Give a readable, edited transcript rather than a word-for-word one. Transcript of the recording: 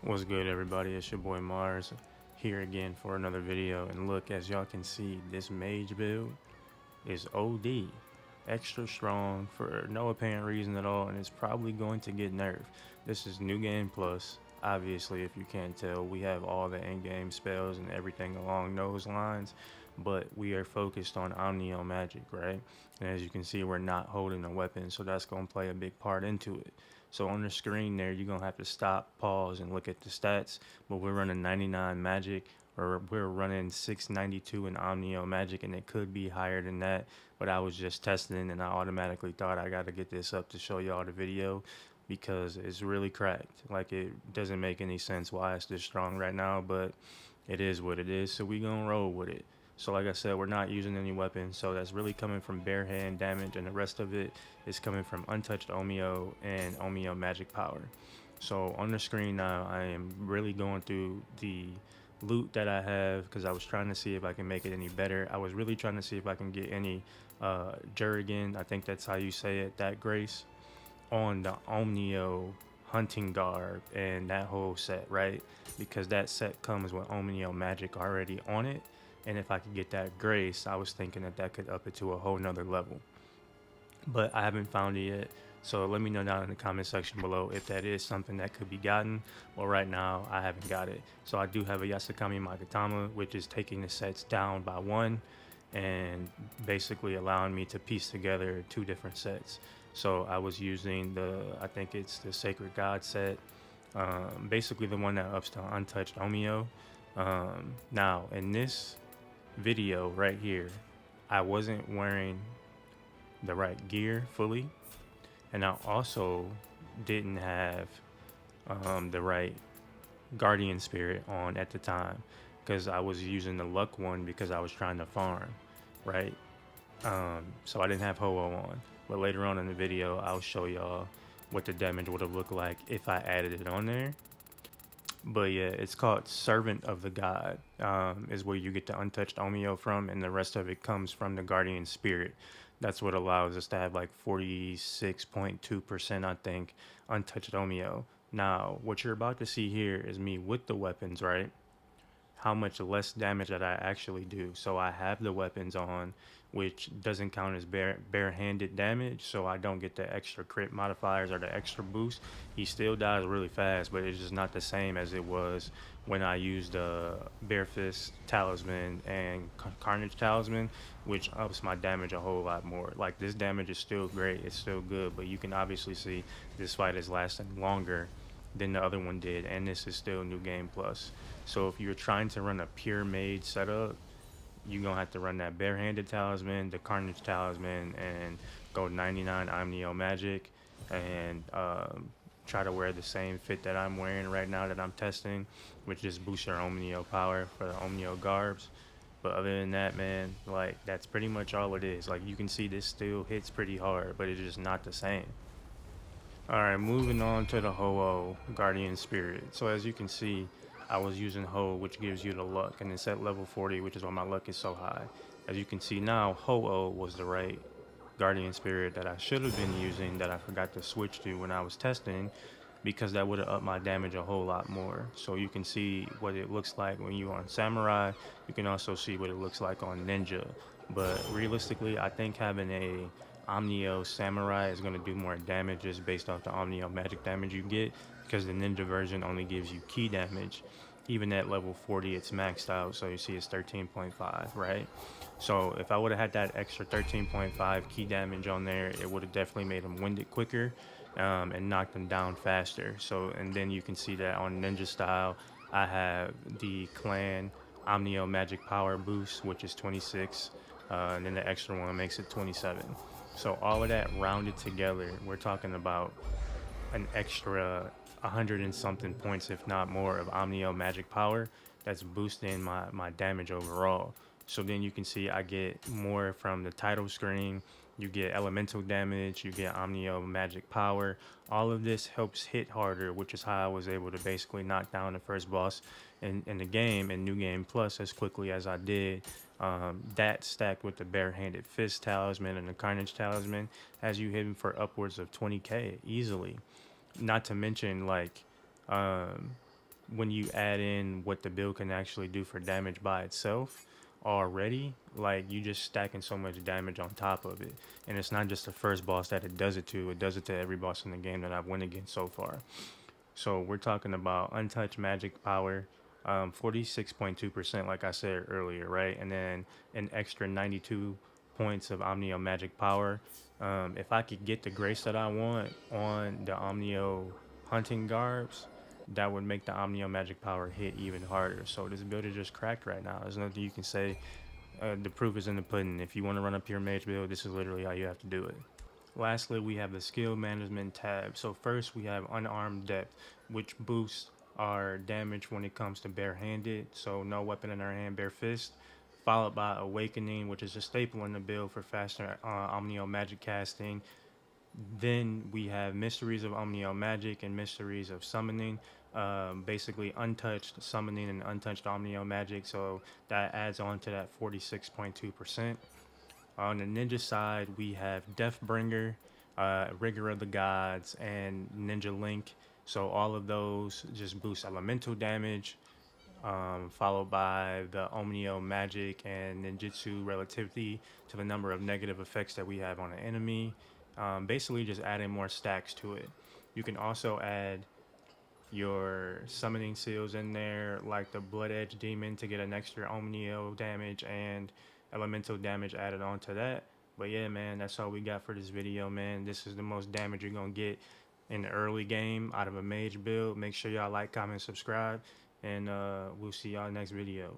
What's good, everybody? It's your boy Mars here again for another video. And look, as y'all can see, this mage build is OD, extra strong for no apparent reason at all, and it's probably going to get nerfed. This is New Game Plus. Obviously, if you can't tell, we have all the in-game spells and everything along those lines, but we are focused on Onmyo magic, right? And as you can see, we're not holding a weapon, so that's going to play a big part into it. So on the screen there, you're going to have to stop, pause, and look at the stats, but we're running 99 magic, or we're running 692 in Onmyo magic, and it could be higher than that, but I was just testing and I automatically thought I got to get this up to show y'all the video because it's really cracked. Like, it doesn't make any sense why it's this strong right now, but it is what it is, so we gonna roll with it. So like I said, we're not using any weapons, so that's really coming from bare hand damage, and the rest of it is coming from untouched Onmyo and Onmyo magic power. So on the screen now, I am really going through the loot that I have because I was trying to see if I can make it any better. I was really trying to see if I can get any Jurgen, I think that's how you say it, that grace, on the Onmyo hunting garb and that whole set, right? Because that set comes with Onmyo magic already on it, and if I could get that grace, I was thinking that that could up it to a whole nother level, but I haven't found it yet. So let me know down in the comment section below if that is something that could be gotten. Well, right now I haven't got it. So I do have a Yasakami Magatama, which is taking the sets down by one and basically allowing me to piece together two different sets. So I was using I think it's the Sacred God set, basically the one that ups to Untouched Onmyo. Now in this video right here, I wasn't wearing the right gear fully, and I also didn't have the right guardian spirit on at the time because I was using the luck one because I was trying to farm, right? So I didn't have Ho-Oh on, but later on in the video I'll show y'all what the damage would have looked like if I added it on there. But yeah, it's called Servant of the God, is where you get the untouched Onmyo from, and the rest of it comes from the Guardian Spirit. That's what allows us to have like 46.2%, I think, untouched Onmyo. Now, what you're about to see here is me with the weapons, right? How much less damage that I actually do. So I have the weapons on, which doesn't count as barehanded damage, so I don't get the extra crit modifiers or the extra boost. He still dies really fast, but it's just not the same as it was when I used the Bare Fist Talisman and Carnage Talisman, which ups my damage a whole lot more. Like, this damage is still great, it's still good, but you can obviously see this fight is lasting longer than the other one did, and this is still New Game Plus. So if you're trying to run a pure mage setup, you're gonna have to run that barehanded talisman, the Carnage Talisman, and go 99 Omnio magic, and try to wear the same fit that I'm wearing right now that I'm testing, which just boosts your Omnio power for the Omnio garbs. But other than that, man, like, that's pretty much all it is. Like, you can see this still hits pretty hard, but it's just not the same. Alright, moving on to the Ho-Oh Guardian Spirit. So as you can see, I was using Ho, which gives you the luck, and it's at level 40, which is why my luck is so high. As you can see now, Ho-Oh was the right Guardian Spirit that I should have been using, that I forgot to switch to when I was testing, because that would have upped my damage a whole lot more. So you can see what it looks like when you're on Samurai. You can also see what it looks like on Ninja. But realistically, I think having a Omnio Samurai is going to do more damage just based off the Omnio magic damage you get, because the Ninja version only gives you key damage. Even at level 40, it's maxed out, so you see it's 13.5, right? So if I would have had that extra 13.5 key damage on there, it would have definitely made him winded quicker, and knocked him down faster. So, and then you can see that on Ninja style, I have the Clan Omnio magic power boost, which is 26, and then the extra one makes it 27. So all of that rounded together, we're talking about an extra 100 and something points, if not more, of Omnio magic power that's boosting my damage overall. So then you can see I get more from the title screen. You get elemental damage, you get Omnio magic power. All of this helps hit harder, which is how I was able to basically knock down the first boss in the game, in New Game Plus, as quickly as I did. That stacked with the barehanded fist talisman and the Carnage Talisman has you hitting for upwards of 20k easily. Not to mention, like, when you add in what the build can actually do for damage by itself already, like you just stacking so much damage on top of it. And it's not just the first boss that it does it to every boss in the game that I've won against so far. So we're talking about untouched magic power, 46.2%, like I said earlier, right? And then an extra 92 points of Omnio magic power. If I could get the grace that I want on the Omnio hunting garbs, that would make the Omnio magic power hit even harder. So this build is just cracked right now. There's nothing you can say. The proof is in the pudding. If you want to run up your mage build, this is literally how you have to do it. Lastly, we have the skill management tab. So first we have unarmed depth, which boosts our damage when it comes to barehanded. So no weapon in our hand, bare fist. Followed by awakening, which is a staple in the build for faster Omnio magic casting. Then we have mysteries of Omnio magic and mysteries of summoning. Basically untouched summoning and untouched Omnio magic. So that adds on to that 46.2%. On the ninja side, we have Deathbringer, Rigor of the Gods, and Ninja Link. So all of those just boost elemental damage, followed by the Omnio magic and ninjutsu relativity to the number of negative effects that we have on an enemy. Basically, just adding more stacks to it. You can also add your summoning seals in there, like the Blood Edge Demon, to get an extra Omnio damage and elemental damage added onto that. But yeah, man, that's all we got for this video, man. This is the most damage you're gonna get in the early game out of a mage build. Make sure y'all like, comment, subscribe, and we'll see y'all next video.